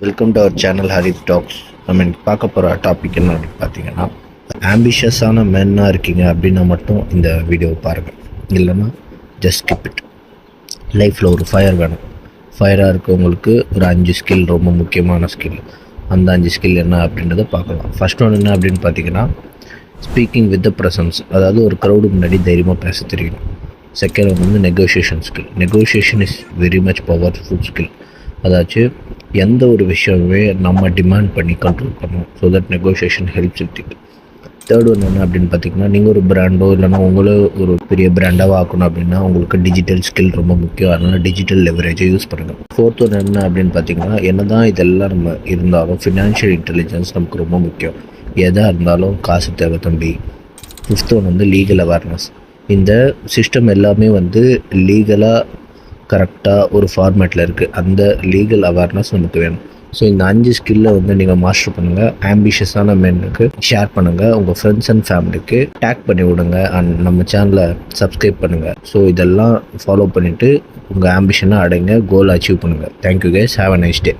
Welcome to our channel Harith talks. நம்ம இன்னைக்கு பார்க்க போகிற டாபிக் என்ன அப்படின்னு பார்த்தீங்கன்னா, ஆம்பிஷியஸான மென்னாக இருக்கீங்க அப்படின்னா மட்டும் இந்த வீடியோவை பாருங்கள், இல்லைன்னா ஜஸ்ட் ஸ்கிப் இட். லைஃப்பில் ஒரு ஃபயர் வேணும். ஃபயராக இருக்கவங்களுக்கு ஒரு 5 ஸ்கில் ரொம்ப முக்கியமான ஸ்கில். அந்த 5 ஸ்கில் என்ன அப்படின்றத பார்க்கலாம். ஃபர்ஸ்ட் ஒன்று என்ன அப்படின்னு பார்த்தீங்கன்னா, ஸ்பீக்கிங் வித் த ப்ரெசன்ஸ், அதாவது ஒரு க்ரௌடு முன்னாடி தைரியமாக பேச தெரியணும். செகண்ட் ஒன்று வந்து negotiation skill. Negotiation is very much powerful skill. அதாச்சும் எந்த ஒரு விஷயமே நம்ம டிமாண்ட் பண்ணி கண்ட்ரோல் பண்ணணும். So that negotiation helps with it. Third ஒன்று என்ன அப்படின்னு பார்த்தீங்கன்னா, நீங்கள் ஒரு பிராண்டோ இல்லைனா உங்களே ஒரு பெரிய பிராண்டாக ஆக்கணும் அப்படின்னா உங்களுக்கு டிஜிட்டல் ஸ்கில் ரொம்ப முக்கியம். அதனால் டிஜிட்டல் லெவரேஜை யூஸ் பண்ணுங்கள். ஃபோர்த் ஒன்று என்ன அப்படின்னு பார்த்தீங்கன்னா, என்ன தான் இதெல்லாம் நம்ம இருந்தாலும் ஃபினான்ஷியல் இன்டெலிஜென்ஸ் நமக்கு ரொம்ப முக்கியம். எதாக இருந்தாலும் காசு தேவை தம்பி. ஃபிஃப்த் ஒன்று வந்து லீகல் அவேர்னஸ். இந்த சிஸ்டம் எல்லாமே வந்து லீகலாக கரெக்டாக ஒரு ஃபார்மேட்டில் இருக்குது. அந்த லீகல் அவேர்னஸ் நமக்கு வேணும். ஸோ இந்த 5 ஸ்கில்லை வந்து நீங்கள் மாஸ்டர் பண்ணுங்கள். ஆம்பிஷியஸான மென்னுக்கு ஷேர் பண்ணுங்கள். உங்கள் ஃப்ரெண்ட்ஸ் அண்ட் ஃபேமிலிக்கு டேக் பண்ணி விடுங்க. அண்ட் நம்ம சேனலை சப்ஸ்கிரைப் பண்ணுங்கள். ஸோ இதெல்லாம் ஃபாலோ பண்ணிவிட்டு உங்கள் ஆம்பிஷனை அடைங்க, கோல் அச்சீவ் பண்ணுங்கள். Thank you guys, have a nice day.